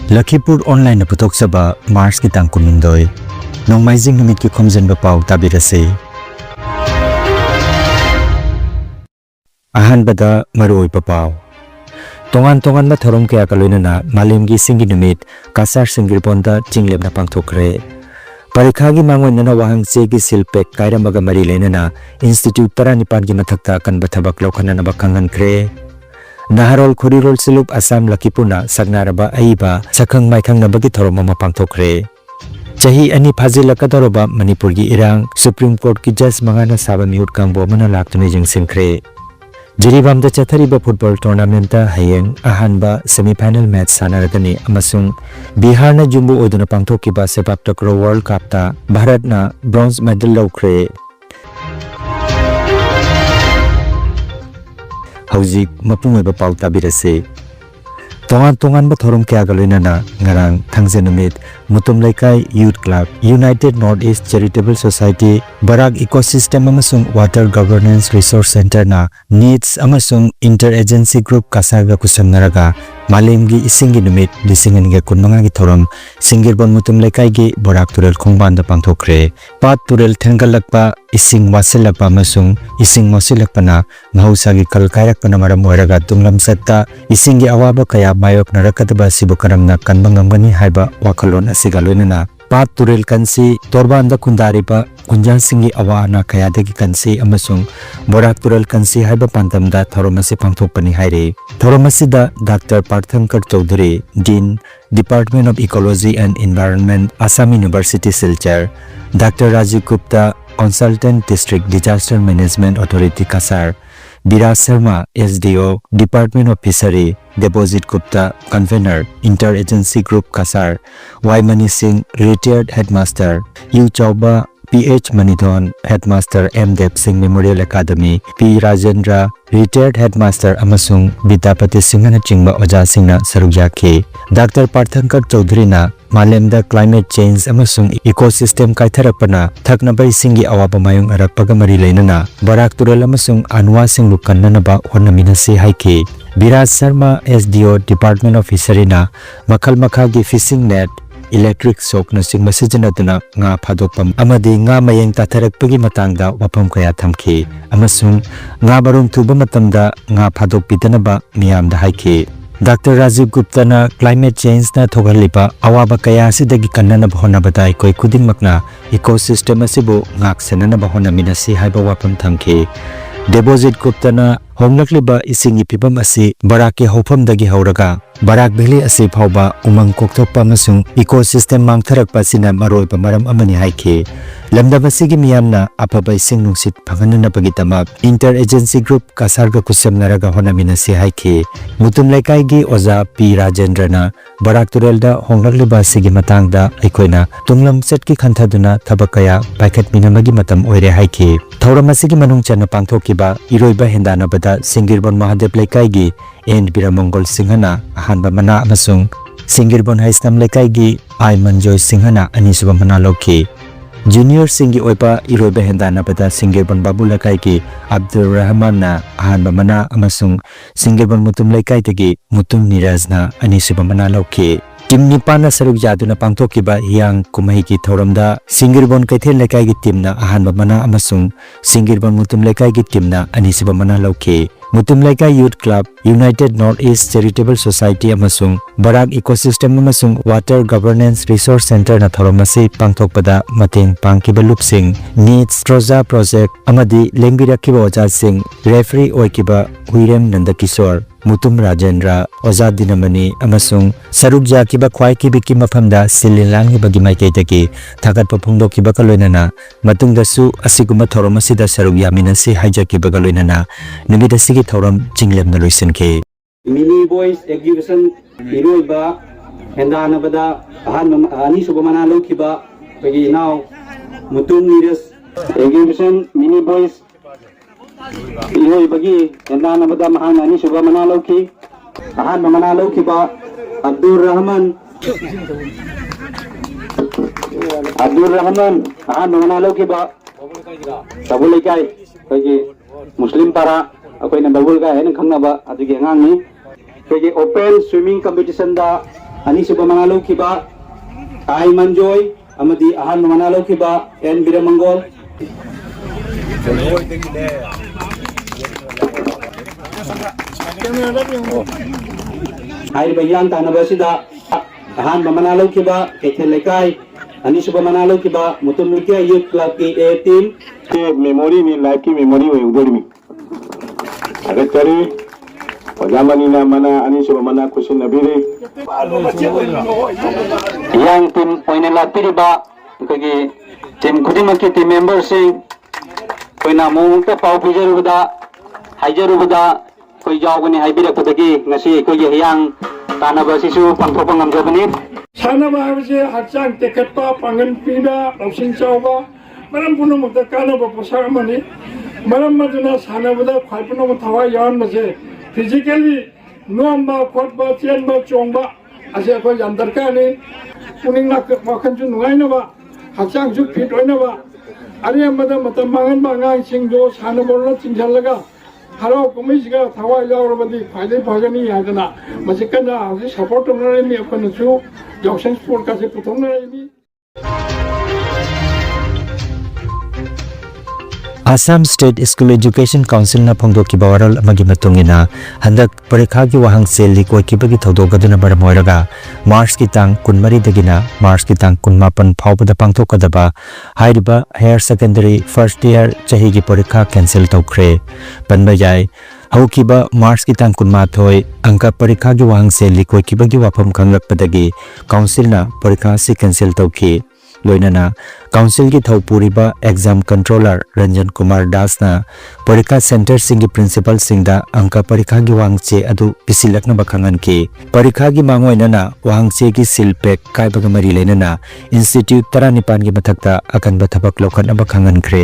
Lakhipuronline putoksaba Mars ki tang kunundoi nongmaijing numit ki Khomjinba Pao tabirase ahanbada maroi papao tongan ba thorom kya kaloinana malemgi singi numit cachar singirponda chinglebna pangthokre parikha gi mangoinana wahangche gi silpek kairamaga mari lenana institute taranipan gi mathakta kanba thabak lokhanana bakhangan kre Naharol Khorirol Silup Assam Lakhipurna Sagnaraba Aiba Sakhang Maikhang Nabagi Thoroma Pangthokre Chahi ani phazilakadoroba Manipur gi irang Supreme Court ki judge mangana saba miut kangbo mana laktune jingsimkhre Jiribamda chathariba football tournament ta hayeng ahanba semi-final match sanaradani amasung Biharna jumbu oiduna pangthokiba sepak takraw World Cup ta Bharatna bronze medal lawkhre Hauzik mapungaiba pau tabirase tongan ba thorom kya galoinana ngarang thangje numit mutum laikai youth club United Northeast Charitable Society Barak ecosystem amasung water governance resource center na needs amasung interagency group kasarga kusamnaraga malemgi isingi numit lisinganiga kunmanga gi thorom singirbon mutum laikai gi Barak turel khongbanda pangthokre pat turel thengalakpa ising wasilakpa amasung ising mosilakpana mahusagi kalkairakpana maram oiraga tunglam satta isingi awaba kaya mayok narakadaba sibu karamna kanbangamgani haiba wakalon asiga loinana pat turel kansi torbanda kundariba kunjan singi awana kayadagi kansi amasung Barak turel kansi haiba pantamda thoromasi pangthokpani haire thoromasida Dr. Parthankar Chaudhary Dean Department of Ecology and Environment Assam University Silchar Dr. Rajiv Gupta Consultant District Disaster Management Authority Cachar Barak Sharma SDO Department of Fishery Deposit Gupta Convener Interagency Group Cachar Y Mani Singh Retired Headmaster U Chauba PH Manidon Headmaster M Dev Singh Memorial Academy P Rajendra Retired Headmaster amasung Vidapati Singhana chingba oja singna sarukjaki Dr. Parthankar Chaudhary na malemda climate change amasung ecosystem kaitharakpana thaknaba isingi awaba mayung arakpaga mari leinana Barak turel amasung anwa sing lukannanaba honaminasi haiki Barak Sharma SDO Department of Fishery na makhal gi fishing net electric shock na sing masijinaduna nga phadokpam amadi nga mayeng tatharakpagi matangda wapam kaya thamki amasung nga barum thuba matamda nga phadokpidanaba miyamda haiki Dr. Rajiv Gupta na climate change na thogalipa awaba kaya sidagi kannanaba honabada ikoi khudingmakna ecosystem asibu ngaksenanaba honaminasi haiba wapam thamki Deposit Gupta na homlakliba isingi pibam asi Barak ki hofamdagi hauraga Barak Valley asi phauba umang kokthokpa amasung ecosystem mangtharakpa sina maroiba maram amani haiki lamdabasigi miyamna apaba ising nungsit phangananabagi tamak interagency group kasarga kusamnaraga honaminasi haiki mutum laikai gi oza P Rajendra na Barak turelda honglakliba sigi matangda aikoina tunglam setki khanthaduna thabakaya paikhatminamagi matam oire haiki thauramasigi manungchana pangthokiba iroiba hendanabada Singirbon Mahadev laikai gi and Biramongol Singhana ahanba mana amasung Singirbon Haisnam laikai gi I Manjoy Singhana anisuba mana lokhi Junior Singi oipa iroiba hendanabada Singirbon Babu laikai gi Abdul Rahman na ahanba mana amasung Singirbon Mutum laikai tagi Mutum Nirajna anisuba mana lokhi Tim Nipana saruk jaduna pangthokiba yang kumai ki thoramda Singirbon kaithel laikai gi timna ahanba mana amasung Singirbon Mutum laikai gi timna anisuba mana lokhi Mutum laikai Youth Club United Northeast Charitable Society amasung Barak ecosystem amasung Water Governance Resource Center na thoromasi pangthokpada mateng pangkiba lupsing Needs Troja Project amadi lengbirakkiba oja sing referee oikiba Huirem Nandakishore Mutum Rajendra Oza Dinamani amasung sarukja kiba khwai kibiki mafamda sililang bagi maikaitaki thagat paphungdo kiba kaloinana matungdasu asiguma thoromasida saruk yaminasi haijakiba kaloinana numidasigi thorom chinglemna loisenke mini boys exhibition iroiba hendanabada ani subamana lokiba bagi now mutum niras exhibition mini boys Ihoy bagi hendana bada mahana ni suba manalauki ahan manalauki ba Abdul Rahman ahan manalauki ba babul kai bagi Muslim para akoi na babul kai hen khangna ba adugi ngang ni bagi open swimming competition da ꯑꯅꯤꯁꯨꯕ ꯃꯅꯥ ꯂꯧꯈꯤꯕ I ꯃꯟꯖꯣꯏ ꯑꯃꯗꯤ ꯑꯍꯥꯟꯕ ꯃꯅꯥ ꯂꯧꯈꯤꯕ N ꯕꯤꯔꯃꯪꯒꯣꯜ ꯍꯥꯏꯔꯤꯕ ꯍꯤꯌꯥꯡ ꯇꯥꯟꯅꯕ ꯑꯁꯤꯗ ꯑꯍꯥꯟꯕ ꯃꯅꯥ ꯂꯧꯈꯤꯕ ꯀꯩꯊꯦꯜ ꯂꯩꯀꯥꯏ ꯑꯅꯤꯁꯨꯕ ꯃꯅꯥ ꯂꯧꯈꯤꯕ ꯃꯨꯇꯨꯝ ꯂꯩꯀꯥꯏ ꯌꯨꯠ ꯀ꯭ꯂꯕꯀꯤ A ꯇꯤꯝ मेमोरी लाइफ की मेमोरी होगी अगचरी ओजामनीना मना अनिसुब मना खुशी नबीरे yang tim oina lakpiriba kagi tim khudimaki tim member sing koina mongta pau pijarubada haijarubada koi jawgani haibirakudagi ngasi koi yang tanaba sisu pangthokpa ngamjabani सानबा हाबसे हक्चांग तेखत्पा पांगन पीना लौसिंग चावबा मरम पुनमुक्ता कानबा पोसाक अमनि मरम मदुना सानबदा ख्वाइ पुनम थवा यावनबसे फिजिकली नोमबा खोटबा चेनबा चोंबा असे अखोय याम दरकारनि पुनिंग वाखनजु नुगाइनबा हक्चांगजु फिट ओइनबा अरे अमदा मतम मांगनबा अंगांगसिंगजु सानबोलना चिंझलगा हराव कुमिसगा थवा यावरबदि ख्वाइदे फगनि हादना मसिकना हजि सपोर्ट तोनरनि अखनसु जॉक्सन स्पोर्ट का से पुथोंनरनि Assam State School Education Council na phongdokiba waral amagi matungina handak parikha gi wahang sel likoi kibagi thodogaduna baramoiraga March ki tang 13 dagina March ki tang 18 phawbada pangthokadaba hairiba higher secondary first year chahi gi parikha cancel tawkhre panba jai haukiba March ki tang 18 angka parikha gi wahang sel likoi kibagi wafam khanglakpadagi council na parikha si cancel tawki loinana council ki thopuriba exam controller Ranjan Kumar Das na parikha center singi principal singda angka parikha gi wangche adu pisilakna bakhangan ki parikha gi mangoinana wangche gi silpek kaibaga mari leinana institute 19 gi mathakta akanba thabak lokhan bakhangan khre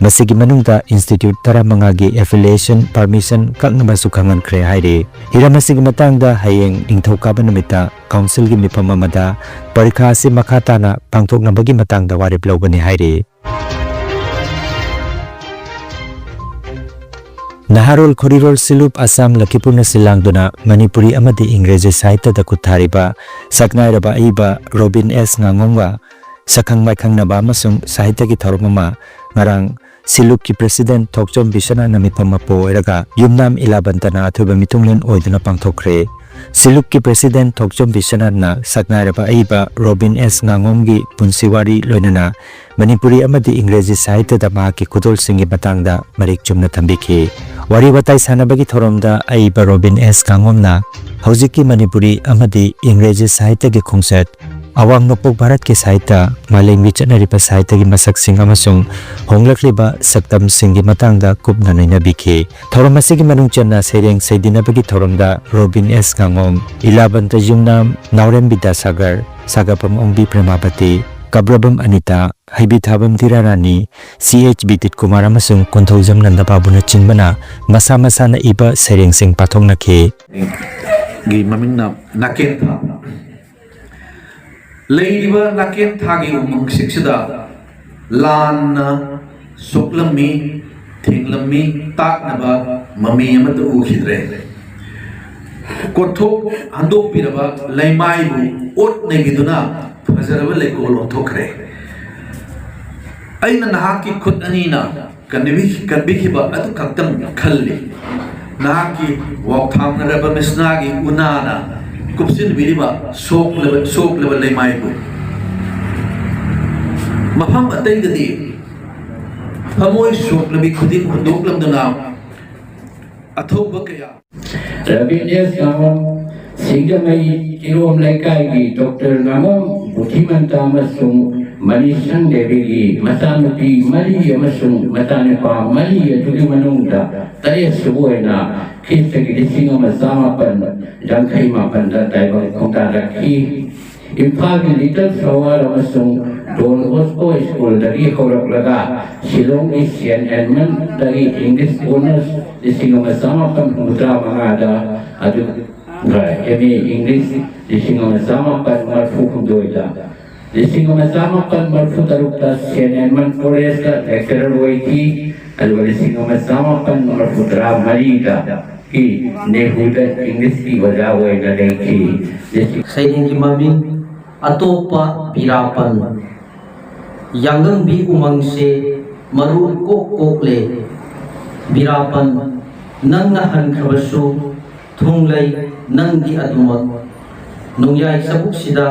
masigi manungta institute 15 gi affiliation permission kakna sukhangan khre haire hiramasigi matangda hayeng ingthokaba namita council gi mifam amada parikha si makhatana pangthoknabagi matangda warip lobani haire Naharol Korirol Silup Assam Lakhipur na silangduna Manipuri amadi Ingreji sahitya da kuthariba saknairaba iba Robin S Ngangongwa sakhang maikhang naba amasung sahitya gi thormama ngarang Silup ki president Thokchom Bishana namipama po eraga yumnam 11 tana athuba mitunglen oiduna pangthokre Silup ki president Thokchom Bishana na saknairaba iba Robin S Ngangonggi punsiwari loinana Manipuri amadi Ingreji sahitya da ma ki kudol singi batangda marik chumna thambiki wari watai sanabagi thoromda aiba Robin S Ngangomna haujiki Manipuri amadi Ingreji sahitya gi khongset awang nopok Bharat ki sahitya malengwi chanaripa sahitya gi masak sing amasung honglakliba saktam singi matangda kupna nainabiki thoromasigi manung channa sereng seidinabagi thoromda Robin S Ngangom 11 tajungnam Naurem Bidasagar Sagapam Ongbi Premapati Kabrabam Anita Haibithabam Tirarani CH Bitit Kumar amasung Konthaujam Nandababuna chinbana masa masa na iba sereng sing pathong nakhe gi mamingna naken tha leiba naken tha gi umung siksida lan suklami thinglami taknaba mami amata ukhidre kothok andok piraba laimai bu ot negiduna फजरब लेकोल ओथोखरे अइना नाहाकी खुद अनीना कनबिखिबा अदु खक्तम खल्ली नाहाकी वाक्थामनरब मिसनागी उनाना कुपसिन बिरिबा सोक level लेमाइबु मफम अतैगदी फमोय सोक लबि खुदिन हुंदोकलमदना अथोबा कया Rabines Namam Singamai Kirom Laikai Dr. Namam Butimanta Masung Manisang Devi Masanuti Maria Masung Matanipa Maria Tulimanunda Taya Subuena Kistaki Singa Masamapan Jankai Mapanda Taiwan Kontaraki Impagi Little Flower Masung Don Bosco School dari Horak Laga Silong Asian Edmund dari English Bonus di Singa Masamapan Mutra Mangada Adu MA English di Singa Masamapan Marfu Doida di Singa Masamapan Marfu Tarukta Asian Edmund Foresta Lecturer Waiti Adu di Singa Masamapan Marfu Tra Marida की नेहुदा English की वजह हुए न देखी जैसे सैनिक की mummy अतोपा बिरापन Yangang भी उमंग से मरु कोकले बिरापन नंग हन खबसु थुंगलै नंगी अदुमत नुंगयाई सबुक सिदा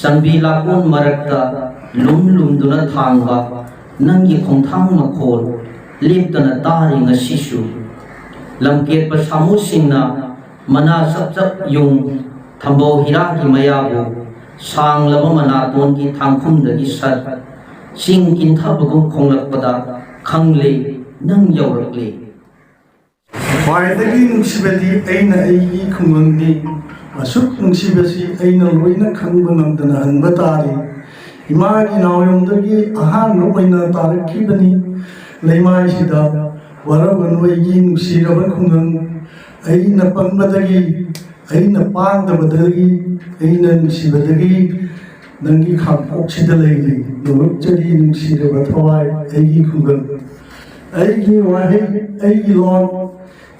संबी लाकोन मरकता लुम लुम दुना थांगबा नंगी खोंथांग मखोल लेपतना तारी ngasisu lamket pa samu singna mana sap yung thambo hira ki mayabu sang laba mana ton ki thangkhum da gi sat sing kin thabagum khonglak pada khangle nang yaurakle ꯈ꯭ꯋꯥꯏꯗꯒꯤ ꯅꯨꯡꯁꯤꯕꯗꯤ ꯑꯩꯅ ꯑꯩꯒꯤ ꯈꯨꯡꯒꯪꯅꯤ ꯑꯁꯨꯛ ꯅꯨꯡꯁꯤꯕꯁꯤ ꯑꯩꯅ ꯂꯣꯏꯅ ꯈꯪꯕ ꯉꯝꯗꯅ ꯍꯟꯕ ꯇꯥꯔꯤ ꯏꯃꯥꯒꯤ ꯅꯥꯎꯌꯣꯝꯗꯒꯤ ꯑꯍꯥꯟꯕ ꯑꯣꯏꯅ ꯇꯥꯔꯛꯈꯤꯕꯅꯤ ꯂꯩꯃꯥꯏꯁꯤꯗ ꯋꯥꯔꯧꯒꯅꯨ ꯑꯩꯒꯤ ꯅꯨꯡꯁꯤꯔꯕ ꯈꯨꯡꯒꯪ ꯑꯩꯅ ꯄꯪꯕꯗꯒꯤ ꯑꯩꯅ ꯄꯥꯡꯗꯕꯗꯒꯤ ꯑꯩꯅ ꯅꯨꯡꯁꯤꯕꯗꯒꯤ ꯅꯪꯒꯤ ꯈꯥꯡꯄꯣꯛꯁꯤꯗ ꯂꯩꯔꯤ ꯅꯣꯂꯨꯛꯆꯔꯤ ꯅꯨꯡꯁꯤꯔꯕ ꯊꯋꯥꯏ ꯑꯩꯒꯤ ꯈꯨꯡꯒꯪ ꯑꯩꯒꯤ ꯋꯥꯍꯩ ꯑꯩꯒꯤ ꯂꯣꯟ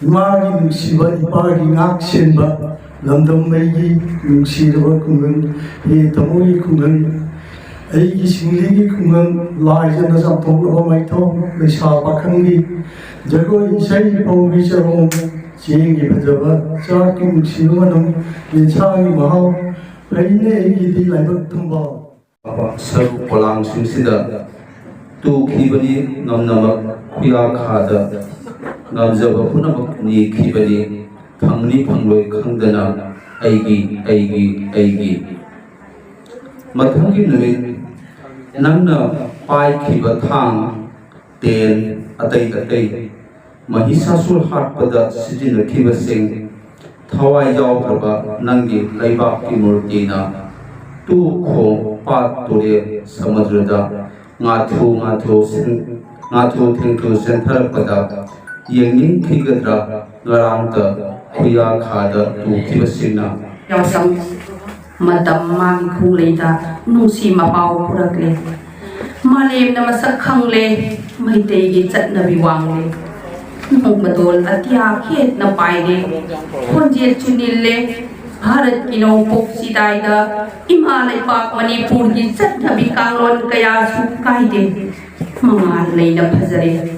이마기 누시바 이파기 낙신바 람덤메기 누시르바 궁은 이 더모이 궁은 에이기 싱리기 궁은 라이즈나 잡통로바 마이토 메샤 바캉기 저거 이사이 보기처럼 지행기 버저바 자기 누시르마는 인상이 마하오 베이네 에이기디 라이브 tum바 서구 폴랑 심시다 또 기분이 넘나막 ху야 카다 남자가 punamak ni khibani phangni phangloi khangdana aigi mathangi numit nangna pai khiba thang ten atai mahisasur hatpada sijina khiba sing thawai jaw praba nangi laiba ki murti na tu kho pat tore samudrada ngathu thengthu senthar pada yang khigadra ngarangta khuya khada tu khibasina yausam madam magi khungleida nusi mapau purakle malem na masak khangle maitei gi chatnabi wangle nong badol atya khet na paide khonje chunille bharat ki no pok sidai da himalay pak manipur gi chatnabi kanglon kaya su kaide mangal leida phajare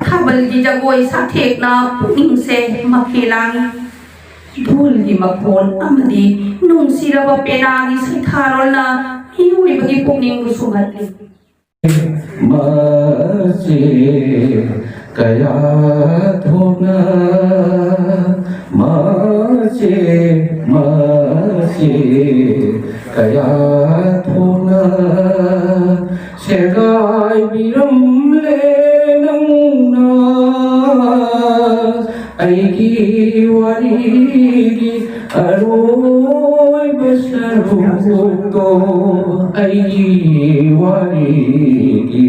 Habal gi jagoi sathek na puning se makelang dhul gi makol amadi nung siraba pena gi sitharol na hiwi bagi puning gu sugatli mase kaya thona mase kaya thona segai biram le aigi warigi aroi basaruto aigi warigi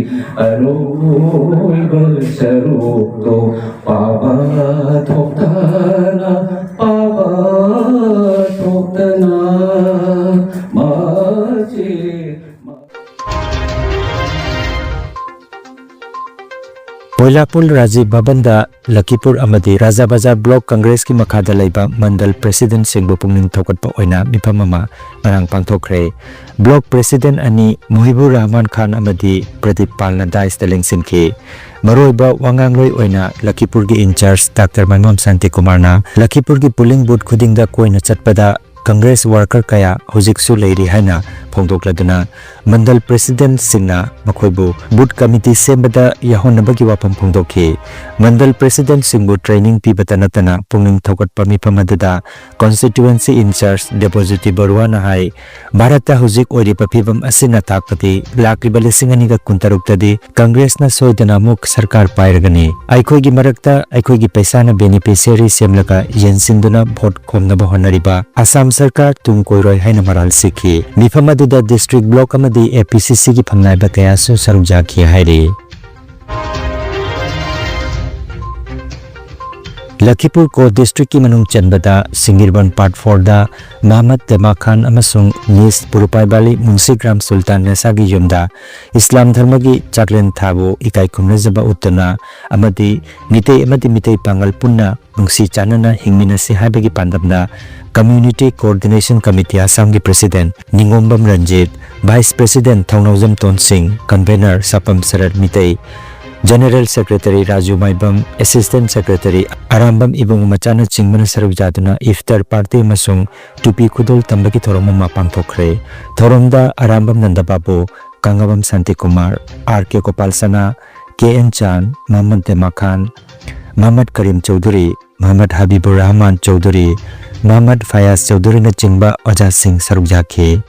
aroi basaruto pava thoktana maje Poilapul Rajiv Bhabanda Lakhipur amadi Raja Bazar Block Congress ki makhada laiba Mandal President Singbu pungning thokatpa oina mifam ama marang pangthokre Block President ani Muhibur Rahman Khan amadi Pradip Palna Dais telengsin ki Maroiba wangangloi oina Lakhipur gi in charge Dr. Maimam Santi Kumarna Lakhipur gi polling booth khudingda koina chatpada Congress worker kaya hojiksu leiri haina phongdokladuna Mandal President Singna makhoibu boot committee sembada yahonabagi wapam phongdokhi Mandal President Singbu training pibata natana pungning thokatpa mipamadada constituency in charge Depositi Barwana hai Bharata hojik oripa phibam asina takpati lakriba lisingani ga kuntaruktadi Congress na soidana muk sarkar pairagani aikhoigi marakta aikhoigi paisa na beneficiary semlaka yensinduna vote khomnaba honariba Assam Sarkar tung koiroi haina maral sikhi mifamadida district block amadi APCC ki phamnaiba kaya su sarujaki hairi Lakhipur ko district ki manung chanbada Singirban part 4 da Muhammad Tampak Khan amasung Nis Purupai Bali Munsigram Sultan Nesagi yumda Islam dharma gi chaklen thabo ikai khumnajaba utana amadi mitei pangal punna nungsi chanana hingminasi haibagi pandamna Community Coordination Committee Assam gi President Ningombam Ranjit, Vice President Thongnaujam Ton Singh, Convener Sapam Sarat Mitei, General Secretary Raju Maibam, Assistant Secretary Arambam Ibung Machana Chingmana Sarujaduna Iftar Party Masung Tupi Kudul Tambaki Thoroma Mapang Thokre, Thoromda Arambam Nandababu, Kangabam Santi Kumar, R.K. Kopalsana, K.N. Chan, Muhammad Tampak Khan, Muhammad Karim Chaudhuri, Muhammad Habibur Rahman Chaudhuri, Muhammad Fayaz Chaudhuri na Chingba Ajaz Singh Sarujake.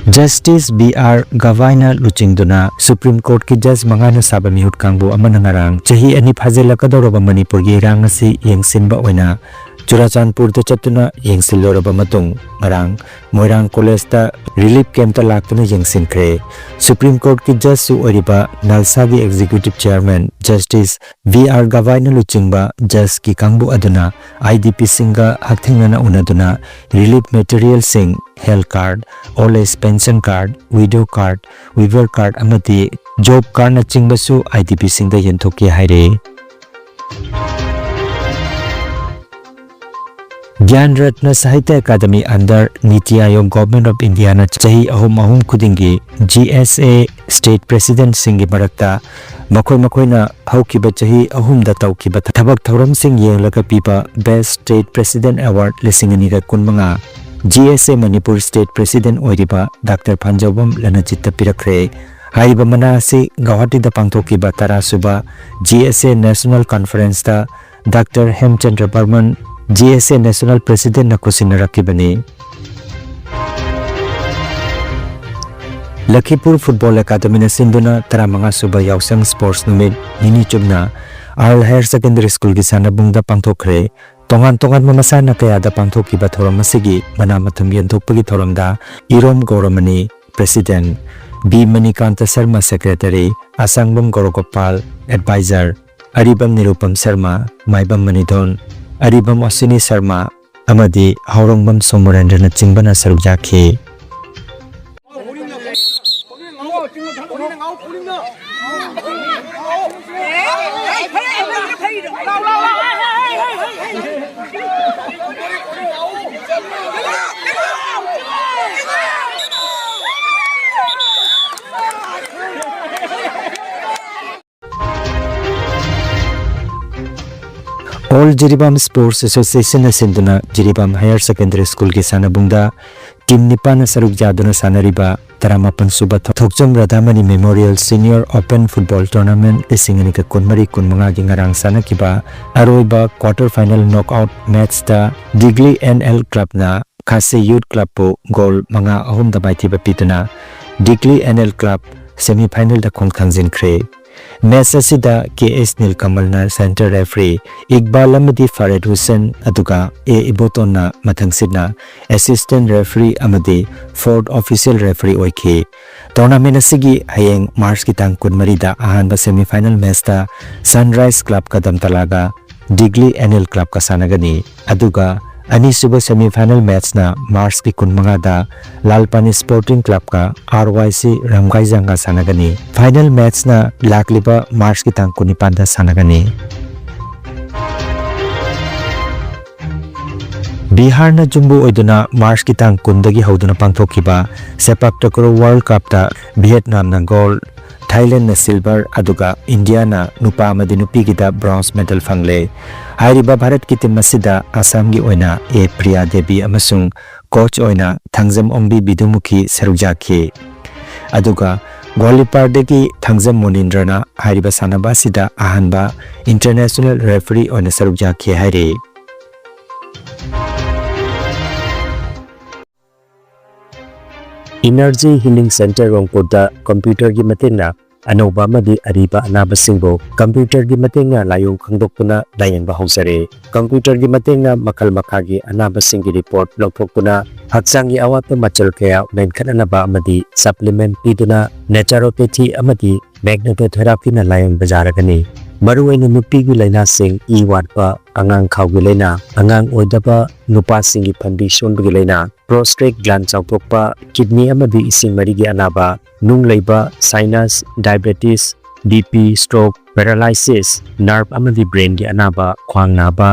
Justice B.R. Gavaina Luchingduna Supreme Court ki Judge Mangana Saba Mihut Kangbu Amanangarang Chahi Ani Phajela Kadoroba Manipur gi Rangasi Yengsinba Oina Churachandpur da Chatuna Yengsiloraba Matung Ngarang Moirang College ta Relief Camp ta Laktuna Yengsinkre Supreme Court ki Judge Su Oriba Nalsagi Executive Chairman Justice V.R. Gavaina Luchingba Judge ki Kangbu Aduna IDP Singa Hakthingana Unaduna Relief Material Sing Health Card, Old Age Pension Card, Widow Card, Weaver Card amati Job Card na chingbasu IDP Singda Yentoki Haire. Gyan Ratna Sahitya Academy under Niti Aayog Government of India na chahi ahum kudingi GSA State President Singhi Marakta Makoi na haukiba chahi ahumda taukiba thabak thauram sing yenglaga piba Best State President Award lisingani ga kunmanga GSA Manipur State President Oiriba Dr. Panjabam Lanachita Pirakre Haiba Manasi Gauhati da Pangtokiba Tarasuba GSA National Conference da Dr. Hemchandra Barman GSA National President Nakusinarakkibani. Lakhipur Football Academy na sinduna taramanga suba yausang sports numit nini chubna Earl Higher Secondary School gi sanabungda pangthokre tongan mamasana kaya da pangthokiba thoram asigi manamatham yenthokpagi thoramda Irom Gauramani President B. Manikanta Sharma Secretary Asangbam Gorogopal Advisor Aribam Nirupam Sharma Maibam Manidon Aribam Osini Sharma amadi Haurongbam Somorendra na chingbana sarujake. All Jiribam Sports Association na sinduna Jiribam Higher Secondary School ki sanabungda Team Nipa na sarujaduna sanariba Taramapan Suba Thokjam Radhamani Memorial Senior Open Football Tournament lisingani ka kunmari kunmanga gi ngarang sanakiba aroiba quarter final knockout match ta Digli NL Club na Khase Youth Club po goal manga ahum da baithiba pituna Digli NL Club semi final da khongthangjin khre. Match asida KS Nilkamal na center referee Iqbal amadi Farid Hussain aduga A Iboton na mathangsidna assistant referee amadi fourth official referee oike. Tournament asigi hayeng March kitang kunmari da ahanba semi final match ta Sunrise Club kadam talaga Digli NL Club ka sanagani aduga ani suba semi final match na March ki kunmanga da Lalpani Sporting Club ka RYC Ramgaijanga sanagani final match na lakliba March ki tang kunipanda sanagani. Bihar na jumbu oiduna March ki tang kundagi hauduna pangthokiba Sepak Takraw World Cup ta Vietnam na gold Thailand na silver aduga India na nupa amadi nupi gida bronze medal fangle. Hairiba Bharat ki team asida Assam gi oina A Priya Devi amasung coach oina Thangjam Ongbi Bidumukhi sarujake. Aduga Gwalipar degi Thangjam Monindra na hairiba sanaba sida ahanba international referee oina sarujake haire. Energy Healing Center Rongpurda computer gi matenga anauba amadi ariba anabasingbo computer gi matenga layong khangdoktuna layengba hausare computer gi matenga makal makagi anabasingi report lawthokpuna haksangi awatpa machal kaya menkhananaba amadi supplement piduna naturopathy amadi मैग्नेटोथेरापी न lion बजारगनी मरुआइन नुपीगी लाइना सिंग ई वाटपा अंगांग खाउगी लाइना अंगांग ओइदबा नुपा सिंगी फंबी सोनबगी लाइना prostate gland चाउथोकपा kidney अमदी इसिंग मरिगी अनाबा नुंग लैबा sinus diabetes BP stroke paralysis nerve अमदी ब्रेन की अनाबा ख्वांग नाबा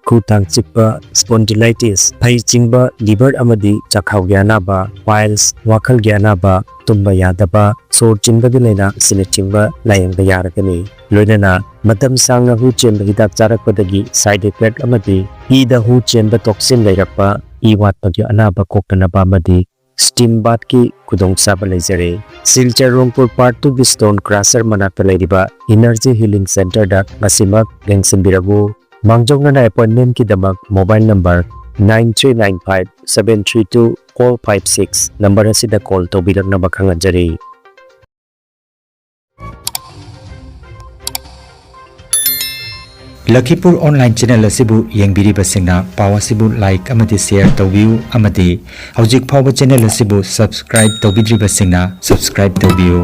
खुतांग चिकपा स्पॉन्डिलाइटिस फै चिंगबा लिवर अमदी चखाव की अनाबा वाइल्स वाखल की अनाबा तुम्बा यादबा सोर चिंबगी लाइना सिने चिंबा लायंग यारगनी लोइनना मतम सांगना हु चेंब हिदाक चारकपदगी साइड इफेक्ट अमदी ईदा हु चेंब टॉक्सिन लैरकपा ई वाटपगी अनाबा कोकनबा अमदी स्टीम बाथ की खुदोंग साब लेजरे सिलचर रोंगपुर पार्ट 2 की स्टोन क्रशर मनाक्ता लेरिबा एनर्जी हीलिंग सेंटर दा मसिमक लेंगसिनबिरगु मांगजोंगना अपॉइंटमेंट की दमक मोबाइल नंबर 9395-732-456 नंबर असिदा कॉल तौबिरकनबा खंगजरी लखीपुर ऑनलाइन चैनल असिबु येंबिरिबसिंगना पाव असिबु लाइक अमदि शेयर तौबियु अमदि हौजिक फावबा चैनल असिबु सब्सक्राइब तौबिद्रिबसिंगना सब्सक्राइब तौबियु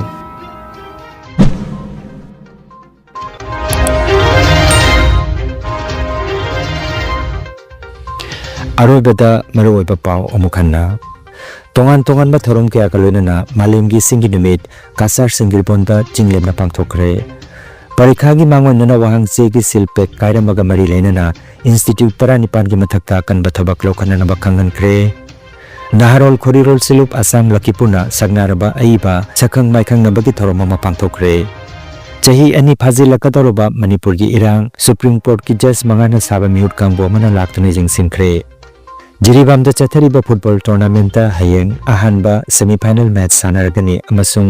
अरोबदा मरोइबा पाव अमुखन्ना तोंगान तोंगान बा थरोम के आकलोइना मालेमगी सिंगी नुमित कासार सिंगिरबोंदा चिंगलेमना पांगथोखरे परीक्षा की मांगोनना वाहंगसे की सिलपेक कायरमगा मरी लेनना इंस्टीट्यूट 19 की मथक्ता कनबा थबक लोखनना बखंगनख्रे नाहरोल खोरिरोल सिलुप असम लखीपुरना सगनारबा अइबा सखंग माइखंगनबगी थरोममा पांगथोखरे चही अनि फाजिलकदरबा मणिपुर की इरांग सुप्रीम कोर्ट की जज मंगाना साबा मिहुट कांगबो मना लाक्तने जिंगसिनख्रे जिरीबामदा चथरिबा फुटबॉल टूर्नामेंट हयेंग अहानबा सेमीफाइनल मैच सानरगनी अमसुंग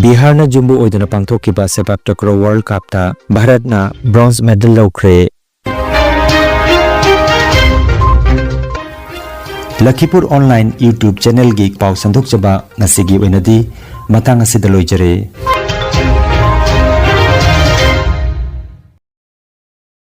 बिहारना जुम्बु ओइदना पांगथोकिबा सेपाक टक्रो वर्ल्ड कप ता भारतना ब्रोंज मेडल लौख्रे लखीपुर ऑनलाइन यूट्यूब चैनल की पाव संदोकजबा ngasi gi oinadi matang asida loijare।